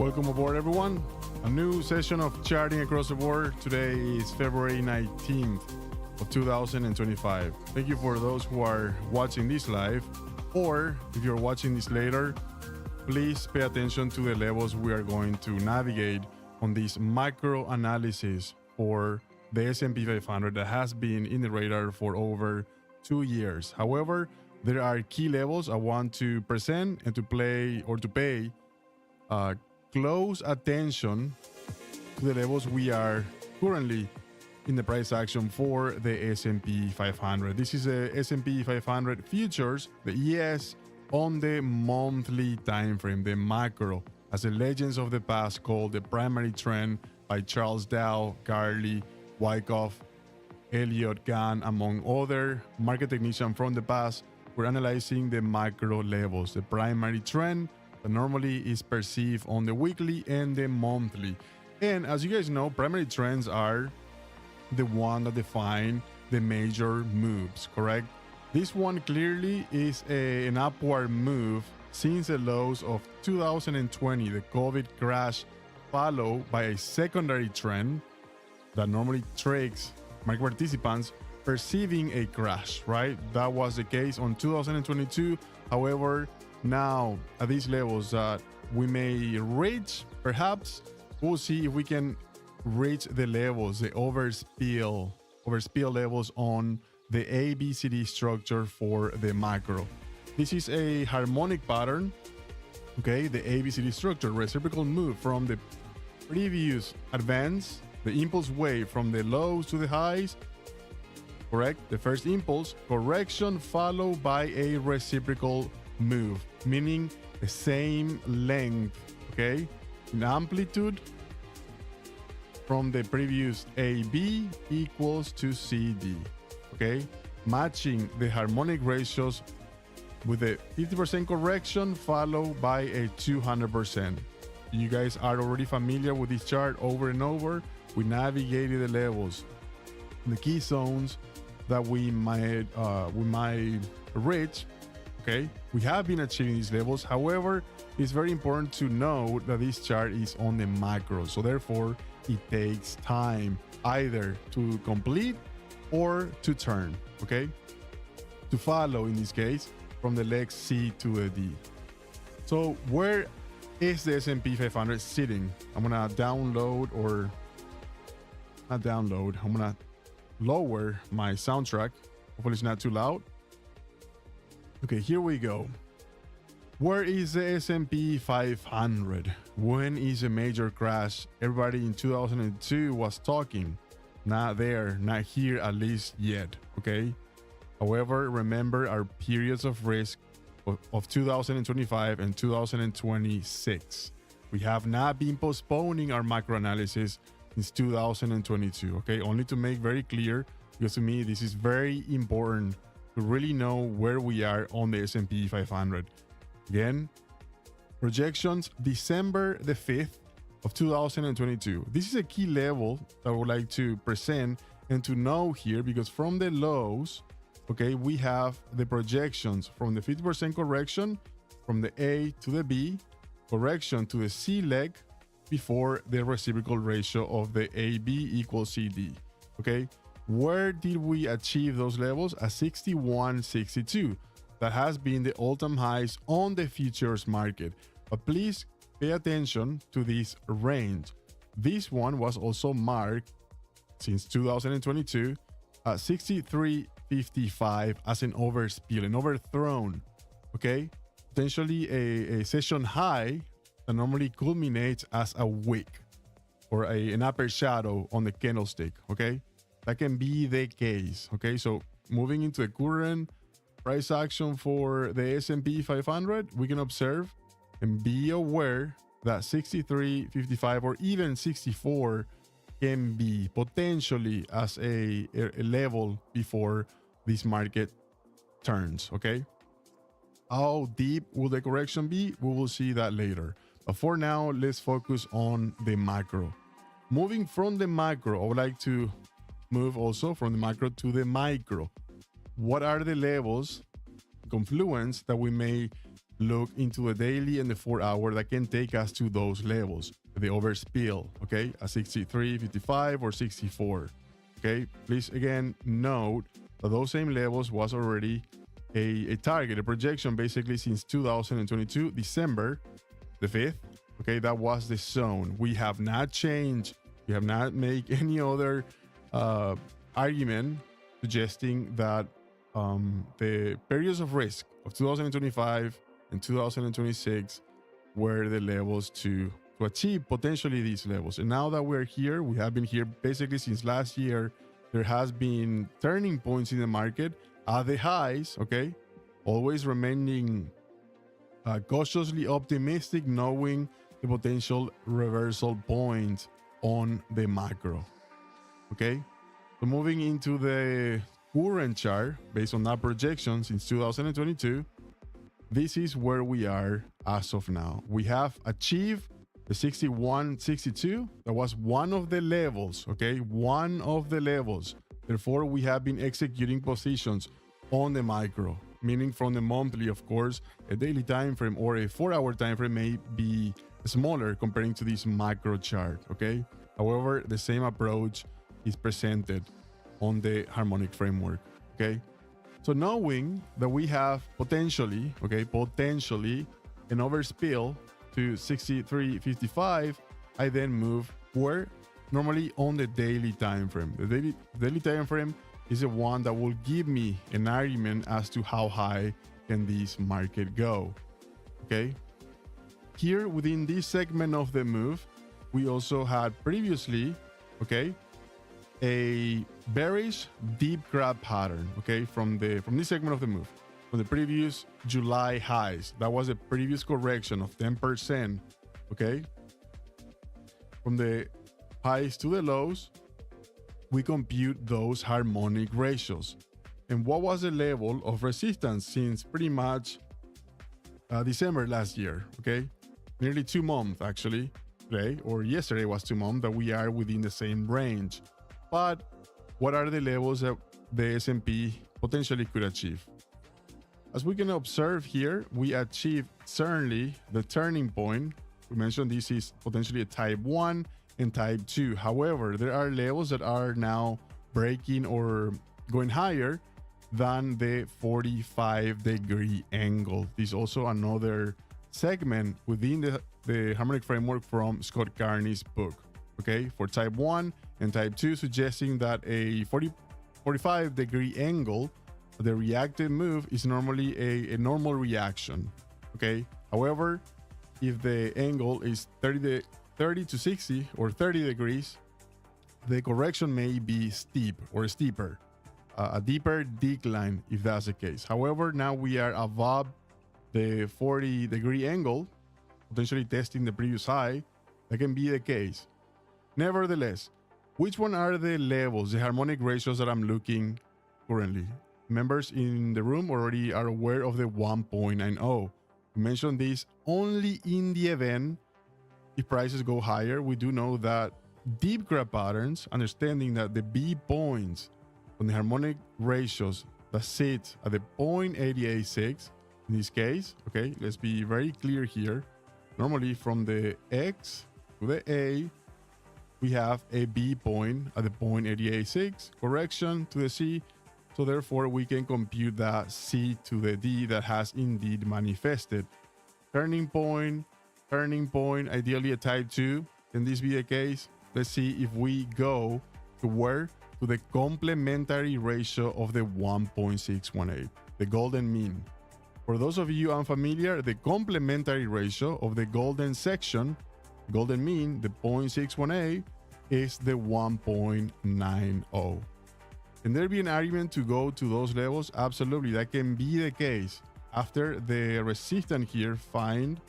Welcome aboard, everyone. A new session of Charting Across the Board. Today is February 19th of 2025. Thank you for those who are watching this live, or if you're watching this later, please pay attention to the levels we are going to navigate on this micro analysis for the S&P 500 that has been in the radar for over 2 years. However, there are key levels I want to present and to pay close attention to the levels we are currently in the price action for the S&P 500. This is a S&P 500 futures, the ES, on the monthly time frame, the macro, as the legends of the past called the primary trend by Charles Dow, Garley, Wyckoff, Elliott, Gann, among other market technicians from the past. We're analyzing the macro levels, the primary trend that normally is perceived on the weekly and the monthly. And as you guys know, primary trends are the one that define the major moves, correct? This one clearly is an upward move since the lows of 2020, the COVID crash, followed by a secondary trend that normally tricks market participants perceiving a crash, right? That was the case on 2022. However, now at these levels that we may reach, perhaps we'll see if we can reach the levels, the overspill levels on the ABCD structure for the macro. This is a harmonic pattern, okay? The ABCD structure, reciprocal move from the previous advance, the impulse wave from the lows to the highs, correct? The first impulse, correction followed by a reciprocal move, meaning the same length, okay, in amplitude from the previous AB equals to CD, okay, matching the harmonic ratios with a 50% correction followed by a 200%. You guys are already familiar with this chart over and over. We navigated the levels, the key zones that we might reach. Okay, we have been achieving these levels. However, it's very important to know that this chart is on the macro. So therefore, it takes time either to complete or to turn, okay? To follow, in this case, from the leg C to the D. So where is the S&P 500 sitting? I'm gonna I'm gonna lower my soundtrack. Hopefully it's not too loud. Okay, here we go. Where is the S&P 500? When is a major crash? Everybody in 2002 was talking. Not there, not here at least yet, okay? However, remember our periods of risk of 2025 and 2026. We have not been postponing our macro analysis since 2022, okay? Only to make very clear, because to me, this is very important to really know where we are on the S&P 500. Again, projections December the 5th of 2022. This is a key level that I would like to present and to know here, because from the lows, okay, we have the projections from the 50% correction from the A to the B, correction to the C leg before the reciprocal ratio of the AB equals CD, okay? Where did we achieve those levels? At 61.62. That has been the all-time highs on the futures market. But please pay attention to this range. This one was also marked since 2022 at 63.55 as an overspill, an overthrown, okay? Potentially a session high that normally culminates as a wick or an upper shadow on the candlestick, okay? That can be the case, okay? So moving into the current price action for the S&P 500, we can observe and be aware that 63.55 or even 64 can be potentially as a level before this market turns, okay? How deep will the correction be? We will see that later. But for now, let's focus on the macro. Moving from the macro, I would like to move also from the macro to the micro. What are the levels, confluence that we may look into the daily and the 4-hour that can take us to those levels, the overspill, okay, at 63.55 or 64. Okay, please again note that those same levels was already a target, a projection basically since 2022, December the 5th. Okay, that was the zone. We have not changed. We have not made any other argument suggesting that the periods of risk of 2025 and 2026 were the levels to achieve potentially these levels. And now that we're here, we have been here basically since last year. There has been turning points in the market at the highs, okay? Always remaining cautiously optimistic, knowing the potential reversal point on the macro, okay? So moving into the current chart, based on that projection since 2022, this is where we are as of now. We have achieved the 61.62. That was one of the levels, okay? One of the levels. Therefore, we have been executing positions on the micro, meaning from the monthly, of course. A daily time frame or a 4-hour time frame may be smaller comparing to this macro chart, okay? However, the same approach is presented on the harmonic framework, okay? So knowing that we have potentially an overspill to 63.55, I then move where normally on the daily time frame. The daily time frame is the one that will give me an argument as to how high can this market go. Okay. Here within this segment of the move, we also had previously, okay, a bearish deep grab pattern, okay, from this segment of the move, from the previous July highs. That was a previous correction of 10%, okay. From the highs to the lows, we compute those harmonic ratios. And what was the level of resistance since pretty much December last year, okay? Nearly 2 months actually, today or yesterday was 2 months that we are within the same range. But what are the levels that the S&P potentially could achieve? As we can observe here, we achieved certainly the turning point. We mentioned this is potentially a type 1 and type 2. However, there are levels that are now breaking or going higher than the 45-degree angle. This is also another segment within the harmonic framework from Scott Carney's book, okay, for type 1 and type 2, suggesting that a 45-degree angle, the reactive move, is normally a normal reaction, okay? However, if the angle is 30 to 60 or 30 degrees, the correction may be steep or steeper, a deeper decline if that's the case. However, now we are above the 40-degree angle, potentially testing the previous high. That can be the case. Nevertheless, which one are the levels, the harmonic ratios that I'm looking currently? Members in the room already are aware of the 1.90. We mentioned this only in the event if prices go higher. We do know that deep grab patterns, understanding that the B points on the harmonic ratios that sit at the 0.886 in this case, okay, let's be very clear here. Normally from the X to the A, we have a B point at the 0.886, correction to the C. So therefore we can compute that C to the D that has indeed manifested. Turning point, ideally a type 2. Can this be the case? Let's see if we go to where? To the complementary ratio of the 1.618, the golden mean. For those of you unfamiliar, the complementary ratio of the golden section, golden mean, the 0.618, is the 1.90. Can there be an argument to go to those levels? Absolutely, that can be the case. After the resistance here found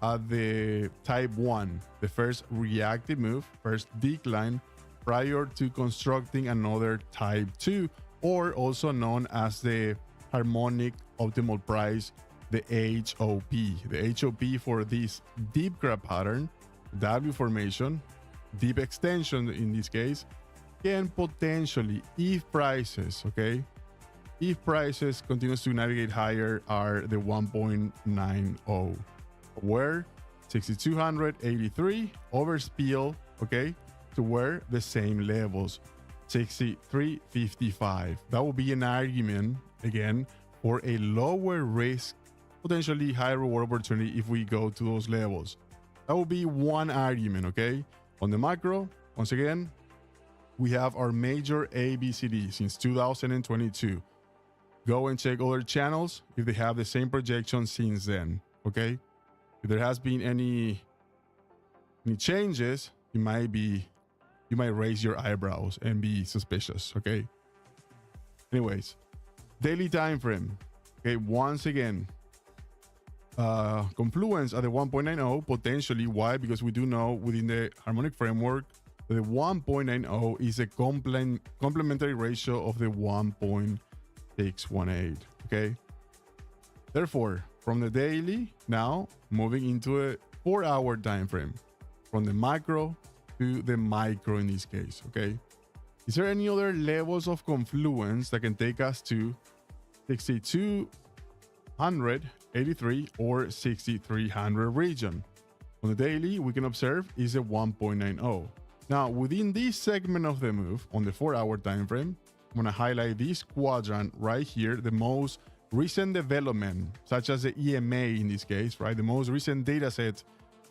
at the type 1, the first reactive move, first decline, prior to constructing another type 2, or also known as the harmonic optimal price, the HOP. The HOP for this deep grab pattern, W formation, deep extension in this case, can potentially, if prices, okay, if prices continues to navigate higher are the 1.90, where 6283 overspill, okay, to where the same levels, 6355. That will be an argument again for a lower risk, potentially higher reward opportunity if we go to those levels. That will be one argument, okay? On the macro, once again, we have our major ABCD since 2022. Go and check other channels if they have the same projection since then, okay? If there has been any changes, you might raise your eyebrows and be suspicious, okay? Anyways, daily time frame, okay? Once again, confluence at the 1.90 potentially. Why? Because we do know within the harmonic framework the 1.90 is a complementary ratio of the 1.618, okay? Therefore, from the daily, now moving into a 4-hour time frame, from the macro to the micro in this case, okay? Is there any other levels of confluence that can take us to 6283 or 6300 region? On the daily, we can observe is a 1.90. Now, within this segment of the move, on the 4-hour time frame, I'm going to highlight this quadrant right here, the most recent development, such as the EMA in this case, right? The most recent data sets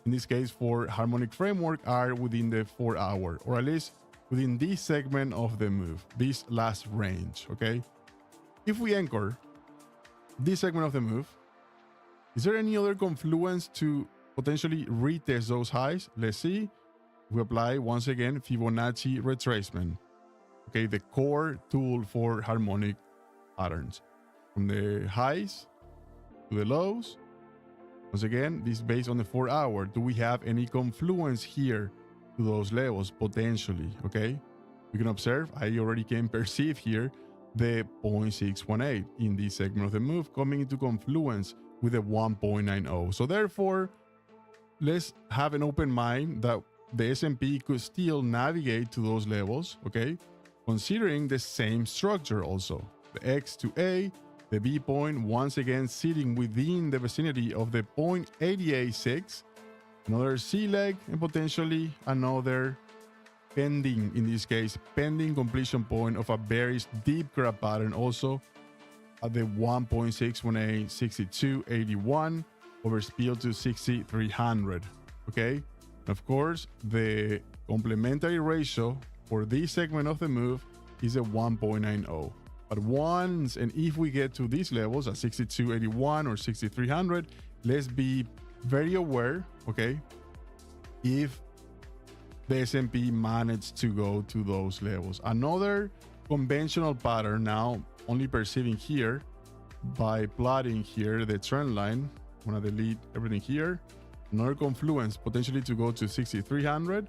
in this case for harmonic framework are within the 4-hour, or at least within this segment of the move, this last range, okay? If we anchor this segment of the move, is there any other confluence to potentially retest those highs? Let's see. We apply once again Fibonacci retracement, okay, the core tool for harmonic patterns. From the highs to the lows, once again, this is based on the 4-hour. Do we have any confluence here to those levels? Potentially, okay? We can observe, I already can perceive here the 0.618 in this segment of the move coming into confluence with the 1.90. So therefore, let's have an open mind that the S&P could still navigate to those levels, okay? Considering the same structure also. The X to A, the B point once again sitting within the vicinity of the 0.886, another C leg, and potentially another pending, in this case, pending completion point of a bearish deep grab pattern also at the 1.618, 6281, overspill to 6300, okay? Of course, the complementary ratio for this segment of the move is a 1.90. But once and if we get to these levels at 6281 or 6300, let's be very aware, okay, if the S&P managed to go to those levels. Another conventional pattern now, only perceiving here by plotting here the trend line. I'm gonna delete everything here. Another confluence potentially to go to 6300,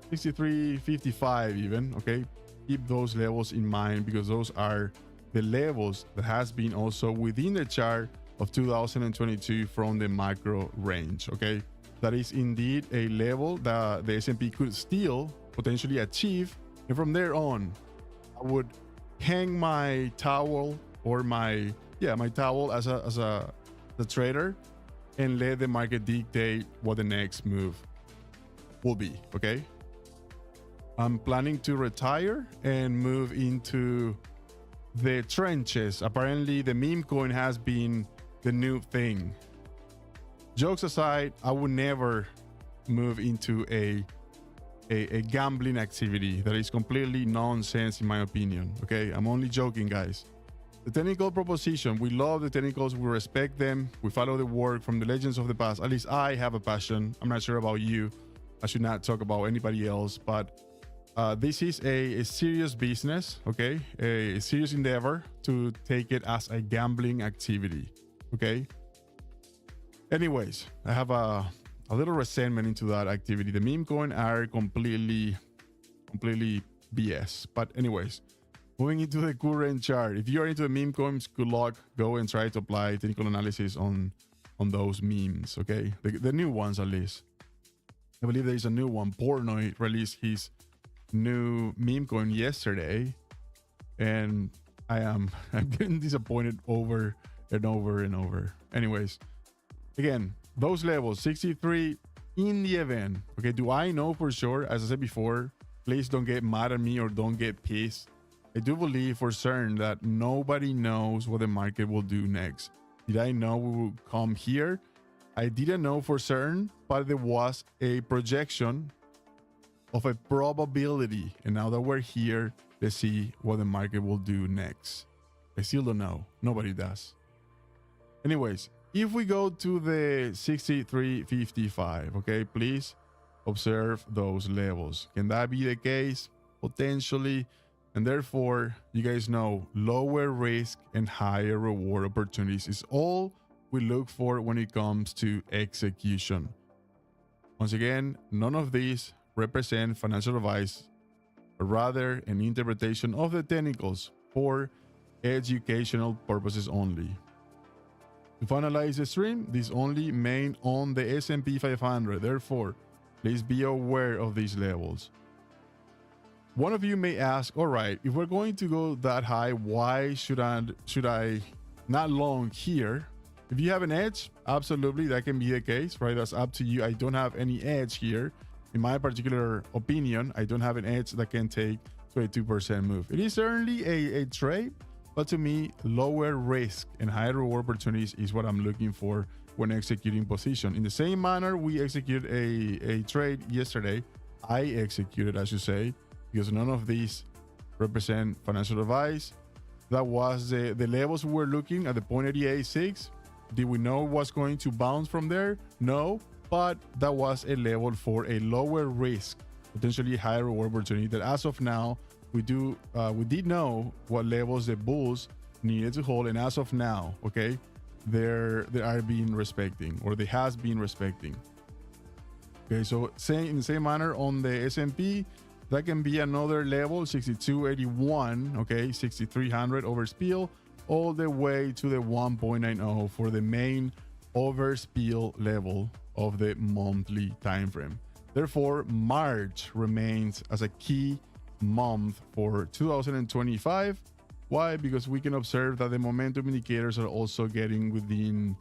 6355 even, okay? Keep those levels in mind because those are the levels that has been also within the chart of 2022 from the macro range, okay? That is indeed a level that the S&P could still potentially achieve. And from there on, I would hang my towel or my towel as a trader and let the market dictate what the next move will be, okay? I'm planning to retire and move into the trenches. Apparently, the meme coin has been the new thing. Jokes aside, I would never move into a gambling activity that is completely nonsense in my opinion, okay? I'm only joking, guys. The technical proposition, we love the technicals, we respect them, we follow the work from the legends of the past. At least I have a passion. I'm not sure about you. I should not talk about anybody else, but this is a serious business, okay? A serious endeavor to take it as a gambling activity, okay? Anyways, I have a little resentment into that activity. The meme coin are completely BS. But anyways, moving into the current chart. If you are into the meme coins, good luck. Go and try to apply technical analysis on those memes, okay? The new ones at least. I believe there is a new one. Portnoy released his new meme coin yesterday, and I'm getting disappointed over and over and over. Anyways, again, those levels 63 in the event. Okay, do I know for sure? As I said before, please don't get mad at me or don't get pissed. I do believe for certain that nobody knows what the market will do next. Did I know we would come here? I didn't know for certain, but there was a projection of a probability. And now that we're here, let's see what the market will do next. I still don't know. Nobody does. Anyways, if we go to the 63.55, okay, please observe those levels. Can that be the case? Potentially. And therefore, you guys know lower risk and higher reward opportunities is all we look for when it comes to execution. Once again, none of these represent financial advice, but rather an interpretation of the technicals for educational purposes only. To finalize the stream, this only main on the S&P 500. Therefore, please be aware of these levels. One of you may ask, all right, if we're going to go that high, why should I not long here? If you have an edge, absolutely, that can be the case, right? That's up to you. I don't have any edge here. In my particular opinion, I don't have an edge that can take 22% move. It is certainly a trade, but to me, lower risk and higher reward opportunities is what I'm looking for when executing position. In the same manner, we executed a trade yesterday. I executed, I should say, because none of these represent financial advice. That was the levels we were looking at, the 0.8886. Did we know what's going to bounce from there? No, but that was a level for a lower risk, potentially higher reward opportunity that as of now, we did know what levels the bulls needed to hold. And as of now, okay, they are being respecting, or they has been respecting. Okay, so in the same manner on the S&P, that can be another level, 6281, okay, 6300 overspill, all the way to the 1.90 for the main overspill level of the monthly time frame. Therefore, March remains as a key month for 2025. Why? Because we can observe that the momentum indicators are also getting within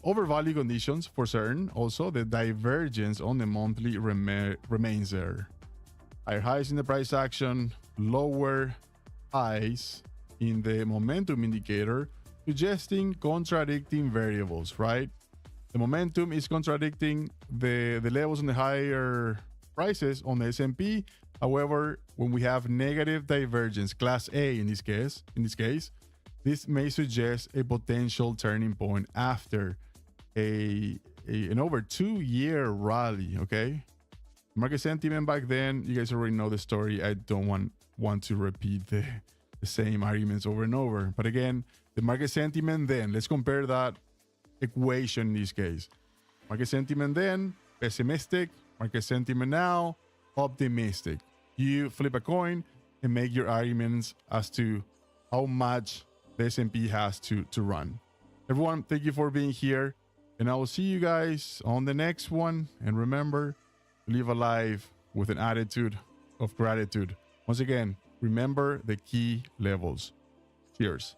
overvalue conditions for certain. Also, the divergence on the monthly remains there. Higher highs in the price action, lower highs in the momentum indicator, suggesting contradicting variables, right? The momentum is contradicting the levels on the higher prices on the S&P. However, when we have negative divergence, class A in this case, this may suggest a potential turning point after an over 2-year rally, okay? Market sentiment back then, you guys already know the story. I don't want to repeat the same arguments over and over. But again, the market sentiment then, let's compare that equation in this case. Market sentiment then, pessimistic. Market sentiment now, optimistic. You flip a coin and make your arguments as to how much the S&P has to run. Everyone, thank you for being here. And I will see you guys on the next one. And remember, live a life with an attitude of gratitude. Once again, remember the key levels. Cheers.